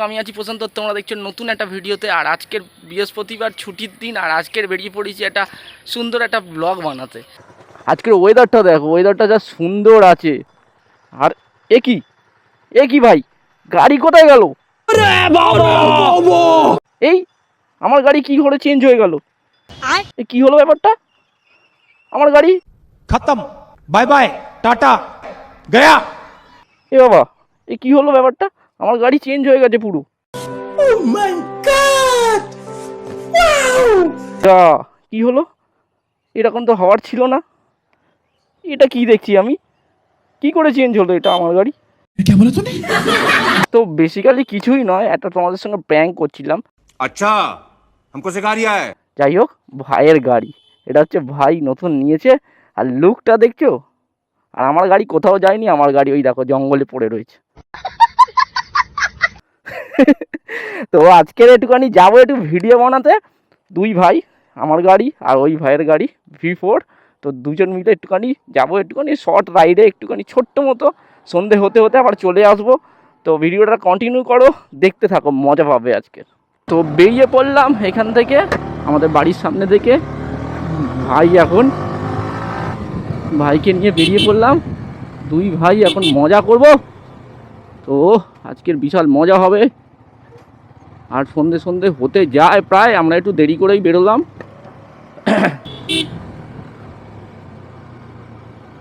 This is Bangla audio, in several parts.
আমি আছি প্রশান্ত, তোমরা দেখছো নতুন একটা ভিডিওতে। আর আজকের বৃহস্পতিবার ছুটির দিন, আর আজকের বেরিয়ে পড়েছি একটা সুন্দর একটা ব্লগ বানাতে। আজকের ওয়েদারটা দেখো, ওয়েদারটা যা সুন্দর আছে। আর এ কি ভাই, গাড়ি কোথায় গেল? এই আমার গাড়ি কি করে চেঞ্জ হয়ে গেল? এ কি হলো ব্যাপারটা? আমার গাড়ি खत्म, बाय बाय, टाटा, गया। এ বাবা, এ কি হলো ব্যাপারটা? আমার গাড়ি চেঞ্জ হয়ে গেছে পুরো। কি হলো? এরকম তো হওয়ার ছিল না। এটা কি দেখছি আমি? কি করে চেঞ্জ হলো এটা আমার গাড়ি? क्या बोला तूने? তো বেসিক্যালি কিছুই নয়, একটা তোমাদের সঙ্গে প্র্যাঙ্ক করছিলাম। अच्छा, हमको सिखा रिया है। যাই হোক, ভাইয়ের গাড়ি এটা হচ্ছে, ভাই নতুন নিয়েছে। আর লুকটা দেখছো? আর আমার গাড়ি কোথাও যায়নি, আমার গাড়ি ওই দেখো জঙ্গলে পড়ে রয়েছে। তো আজকের একটুখানি যাবো একটু ভিডিও বানাতে, দুই ভাই, আমার গাড়ি আর ওই ভাইয়ের গাড়ি V4। তো দুজন মিলে একটুখানি যাবো, একটুখানি শর্ট রাইডে, একটুখানি ছোট্ট মতো। সন্ধে হতে হতে আবার চলে আসবো। তো ভিডিওটা কন্টিনিউ করো, দেখতে থাকো, মজা পাবে আজকে। তো বেরিয়ে পড়লাম এখান থেকে, আমাদের বাড়ির সামনে থেকে। ভাইকে নিয়ে বেরিয়ে পড়লাম। দুই ভাই এখন মজা করব। তো আজকের বিশাল মজা হবে। আর সন্ধে সন্ধে হতে যায় প্রায়, আমরা একটু দেরি করেই বেরোলাম।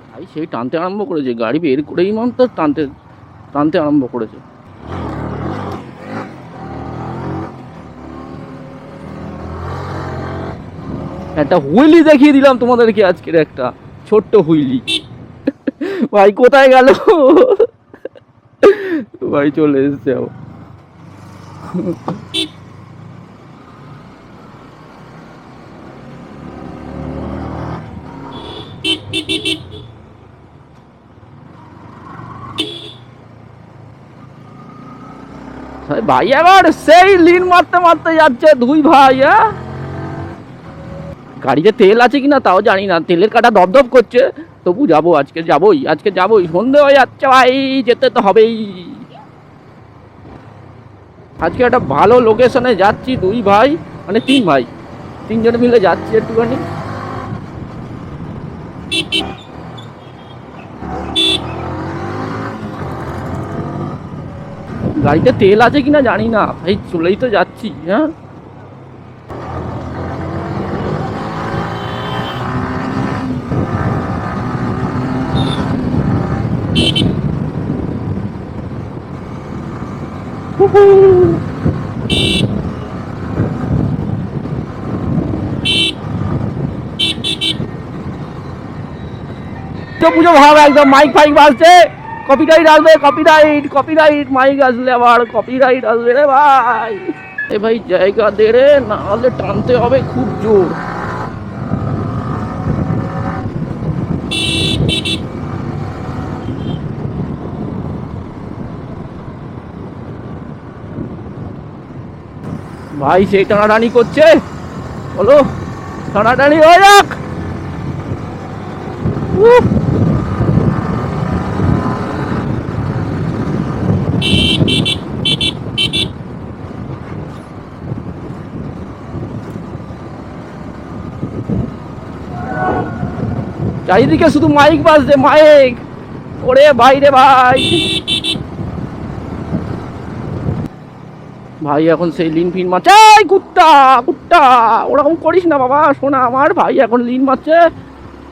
ভাই সেই টানতে আরম্ভ করেছে, গাড়ি বের করেই তো টানতে টানতে আরম্ভ করেছে। একটা হুইলি দেখিয়ে দিলাম তোমাদেরকে, আজকের একটা ছোট্ট হুইলি। ভাই কোথায় গেল? ভাই চলে এসছে। ভাই আবার সেই লিন মারতে মারতে যাচ্ছে দুই ভাই। গাড়িতে তেল আছে কিনা তাও জানি না, তেলের কাটা দপদপ করছে। তবু যাবো, আজকে যাবোই, সন্ধে হয়ে যাচ্ছে ভাই, যেতে তো হবেই। আজকে একটা ভালো লোকেশনে যাচ্ছি, দুই ভাই মানে তিন ভাই, তিনজন মিলে যাচ্ছি একটুখানি। গাড়িতে তেল আছে কিনা জানি না ভাই, চলেই তো যাচ্ছি। হ্যাঁ, পুজো ভাব একদম, মাইক ফাইক বাজছে, কপিরাইট আসবে, কপিরাইট মাইক আসলে আবার কপিরাইট আসবে রে ভাই। এ ভাই জায়গা দে রে, না হলে টানতে হবে খুব জোর। ভাই সেই টানাটানি করছে, বলো টানাটানি হয়ে যাক। চারিদিকে শুধু মাইক বাজছে, মাইক। ওরে ভাই রে ভাই, ভাই এখন সেই লিন ফিন মারছে। কুত্তা কুত্তা, ওরকম করিস না বাবা, শোনা আমার। ভাই এখন লিন মারছে,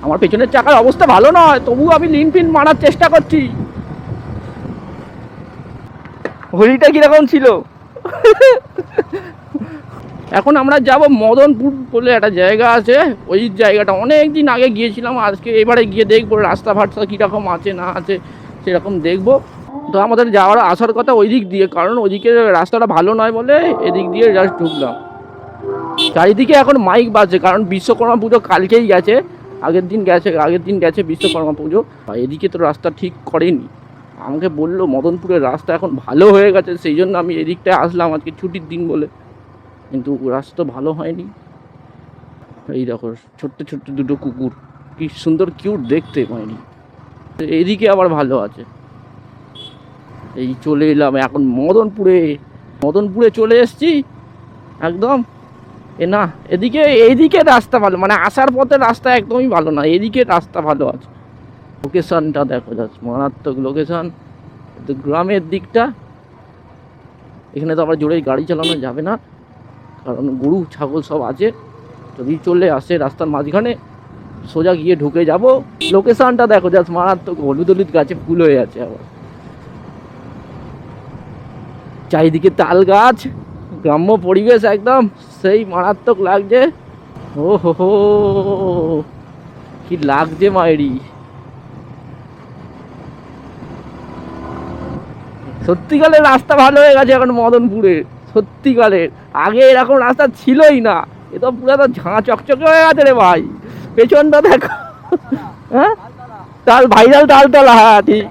আমার পেছনের চাকার অবস্থা ভালো নয়, তবু আমি লিন ফিন মারার চেষ্টা করছি। হোলিটা কিরকম ছিল? এখন আমরা যাব মদনপুর বলে একটা জায়গা আছে, ওই জায়গাটা অনেক দিন আগে গিয়েছিলাম। আজকে এবারে গিয়ে দেখবো রাস্তা ফাস্তা কীরকম আছে না আছে, সেরকম দেখবো। তো আমাদের যাওয়ার আসার কথা ওই দিক দিয়ে, কারণ ওইদিকে রাস্তাটা ভালো নয় বলে এদিক দিয়ে জাস্ট ঢুকলাম। চারিদিকে এখন মাইক বাজছে, কারণ বিশ্বকর্মা পুজো কালকেই গেছে, আগের দিন গেছে বিশ্বকর্মা পুজো। এদিকে তো রাস্তা ঠিক করেনি। আমাকে বললো মদনপুরের রাস্তা এখন ভালো হয়ে গেছে, সেই জন্য আমি এদিকটায় আসলাম আজকে ছুটির দিন বলে। কিন্তু রাস্তা ভালো হয়নি। এই দেখো ছোট্ট ছোট্ট দুটো কুকুর, কি সুন্দর কিউট দেখতে হয়নি। এইদিকে আবার ভালো আছে। এই চলে এলাম এখন মদনপুরে। মদনপুরে চলে এসেছি একদম। না এইদিকে রাস্তা ভালো, মানে আসার পথে রাস্তা একদমই ভালো না, এদিকে রাস্তা ভালো আছে। লোকেশনটা দেখো যাচ্ছে, মারাত্মক লোকেশন। গ্রামের দিকটা, এখানে তো আবার জোরে গাড়ি চালানো যাবে না, কারণ গরু ছাগল সব আছে। যদি চলে আসে রাস্তার মাঝখানে, সোজা গিয়ে ঢুকে যাব। লোকেশনটা দেখো জাস্ট মারাত্মক, হলুদ হলুদ গাছে ফুল হয়ে আছে আবার, চারিদিকে তাল গাছ, গ্রাম্য পরিবেশ একদম সেই মারাত্মক লাগছে। ও হো হো, কি লাগছে মায়েরি। সত্যিকারের রাস্তা ভালো হয়ে গেছে এখন মদনপুরে, সত্যিকারের। আগে এরকম রাস্তা ছিলই না, এ তো পুরো তো ঝাঁ চকচকে হয়ে গেছে রে ভাই। পেছনটা দেখো, হ্যাঁ ভাইরাল তালতলা, হ্যাঁ ঠিক,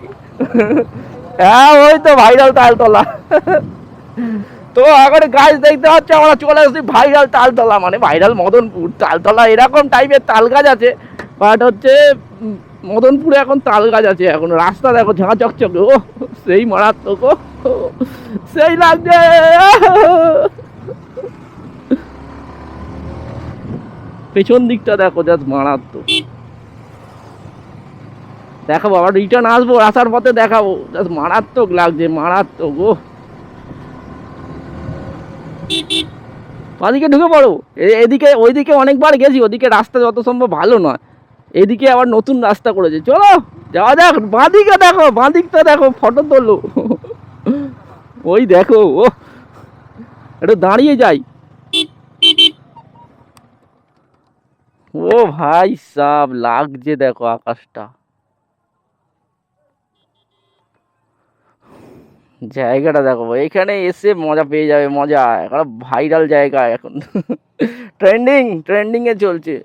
হ্যাঁ ওই তো ভাইরাল তালতলা। তো এখন গাছ দেখতে পাচ্ছি আমরা, চলে আসছি ভাইরাল তালতলা, মানে ভাইরাল মদনপুর। তালতলা এরকম টাইপের তাল গাছ আছে, বাট হচ্ছে মদনপুরে এখন তাল গাছ আছে। এখন রাস্তা দেখো ঝাঁ চকচকে, ও সেই মারাত্মক, ও সেই লাগছে। পেছন দিকটা দেখো জাস্ট মারাত্মক। দেখাবো আবার, রিটার্ন আসবো, আসার পথে দেখাবো, জাস্ট মারাত্মক লাগছে, মারাত্মক। ও বাঁদিকে ঢুকে পড়ো, এদিকে ওইদিকে অনেকবার গেছি, ওদিকে রাস্তা যত সম্ভব ভালো নয়, এদিকে আবার নতুন রাস্তা করেছে। চলো যাওয়া যাক। বাঁদিকে দেখো, বাঁদিকটা দেখো, ফটো তোলো। ওই দেখো, ও একটু দাঁড়িয়ে যাই। ও ভাই সাব, লাগছে দেখো আকাশটা, জায়গাটা দেখো। এখানে এসে মজা পেয়ে যাবে, মজা। এখন ভাইরাল জায়গা, এখন ট্রেন্ডিং এ চলছে।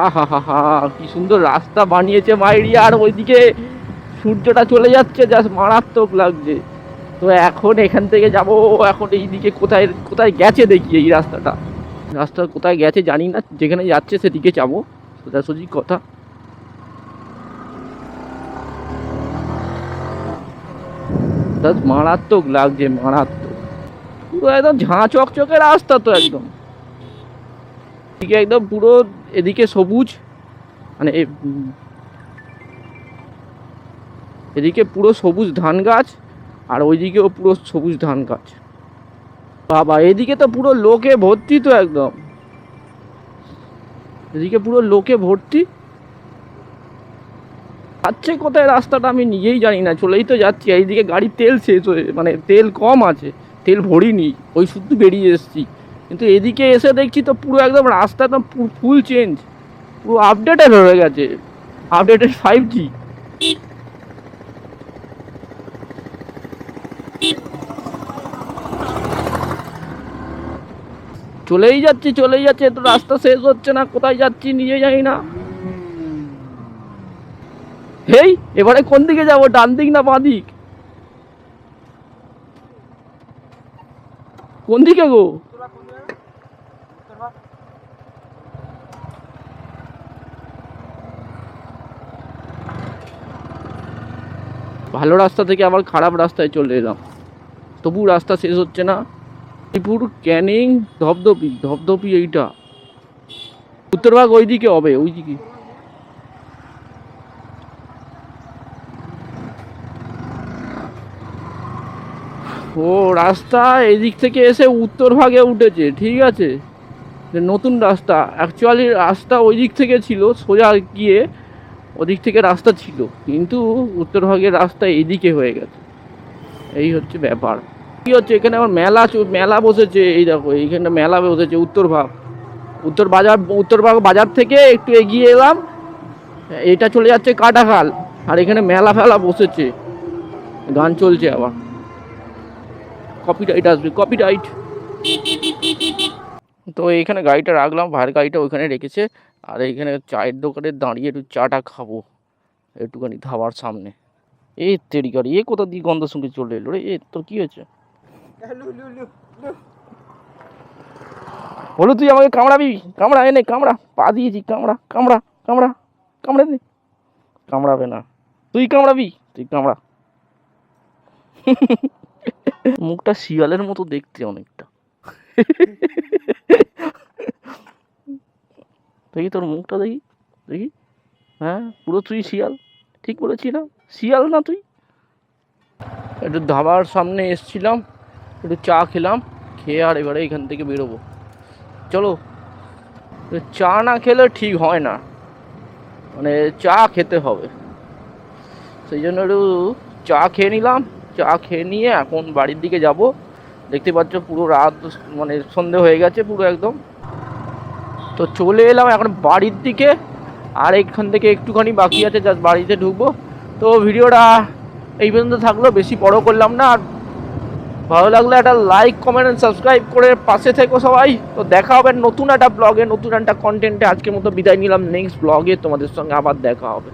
আহা হা হা, কি সুন্দর রাস্তা বানিয়েছে মাইরি। আর ওইদিকে সূর্যটা চলে যাচ্ছে, জাস্ট মারাত্মক লাগছে। তো এখন এখান থেকে যাব, এখন এইদিকে কোথায় কোথায় গেছে দেখি, এই রাস্তা কোথায় গেছে জানি না, যেখানে যাচ্ছে সেদিকে যাবো, সোজাসুজি কথা। জাস্ট মারাত্মক লাগছে, মারাত্মক। পুরো একদম ঝাঁ চকচকে রাস্তা তো একদম, এদিকে একদম পুরো, এদিকে সবুজ, মানে এদিকে পুরো সবুজ ধান গাছ, আর ওইদিকেও পুরো সবুজ ধান গাছ। বাবা এদিকে তো পুরো লোকে ভর্তি, তো একদম এদিকে পুরো লোকে ভর্তি। যাচ্ছে কোথায় রাস্তাটা আমি নিজেই জানি না, চলেই তো যাচ্ছি। এইদিকে গাড়ির তেল শেষ হয়ে, মানে তেল কম আছে, তেল ভরিনি, ওই শুধু বেরিয়ে এসেছি। কিন্তু এদিকে এসে দেখছি তো পুরো একদম রাস্তা একদম ফুল চেঞ্জ, পুরো আপডেটেড হয়ে গেছে, আপডেটেড 5G। চলেই যাচ্ছি, তো রাস্তা শেষ হচ্ছে না, কোথায় যাচ্ছি নিজে জানি না। হেই এবারে কোন দিকে যাব, ডান দিক না বাঁ দিক, কোন দিকে গো? ভালো রাস্তা থেকে আবার খারাপ রাস্তায় চলে এলাম, তবু রাস্তা শেষ হচ্ছে না। ত্রিপুর ক্যানিং ধপধপি এইটা উত্তরভাগ ওইদিকে হবে, ওইদিকে। ও রাস্তা এদিক থেকে এসে উত্তর ভাগে উঠেছে, ঠিক আছে, নতুন রাস্তা। অ্যাকচুয়ালি রাস্তা ওই দিক থেকে ছিল, সোজা গিয়ে ওদিক থেকে রাস্তা ছিল, কিন্তু উত্তর ভাগের রাস্তা এইদিকে হয়ে গেছে। এই হচ্ছে ব্যাপার। কি হচ্ছে এখানে আবার মেলা বসেছে, এই দেখো এইখানে মেলা বসেছে। উত্তরভাগ বাজার থেকে একটু এগিয়ে এলাম, এটা চলে যাচ্ছে কাটাখাল, আর এখানে মেলা ফেলা বসেছে, গান চলছে আবার, কপিরাইট আসবে, কপিরাইট। তো এইখানে গাড়িটা রাখলাম, ভাইয়ের গাড়িটা ওইখানে রেখেছে। আর এইখানে চায়ের দোকানে দাঁড়িয়ে একটু চাটা খাবো একটুখানি ধাবার সামনে। এ তেরি গাড়ি, এ কোথা দিয়ে গন্ধ সঙ্গে চলে এলো রে, এ তোর কি হয়েছে? বলো তুই আমাকে কামড়াবি, কামড়া এনে কামড়া, পা দিয়েছি, কামড়া কামড়া কামড়া কামড়া দে। কামড়াবে না, তুই কামড়াবি, তুই কামড়া। মুখটা শিয়ালের মতো দেখতে অনেকটা। দেখি তোর মুখটা, দেখি দেখি, হ্যাঁ পুরো তুই শিয়াল, ঠিক বলেছি না? শিয়াল না তুই? একটু ধাবার সামনে এসছিলাম, একটু চা খেলাম, খেয়ে আর এবারে এখান থেকে বেরোবো। চলো, চা না খেলে ঠিক হয় না, মানে চা খেতে হবে, সেই জন্য একটু চা খেয়ে নিলাম। চা খেয়ে নিয়ে এখন বাড়ির দিকে যাব। দেখতে পাচ্ছ পুরো রাত, মানে সন্ধে হয়ে গেছে পুরো একদম। তো চলে এলাম এখন বাড়ির দিকে, আর এখান থেকে একটুখানি বাকি আছে, জাস্ট বাড়িতে ঢুকবো। তো ভিডিওটা এই পর্যন্ত থাকলো, বেশি বড় করলাম না। আর ভালো লাগলে একটা লাইক, কমেন্ট এন্ড সাবস্ক্রাইব করে পাশে থেকো সবাই। তো দেখা হবে নতুন একটা ব্লগে, নতুন একটা কন্টেন্টে। আজকের মতো বিদায় নিলাম, নেক্সট ব্লগে তোমাদের সঙ্গে আবার দেখা হবে।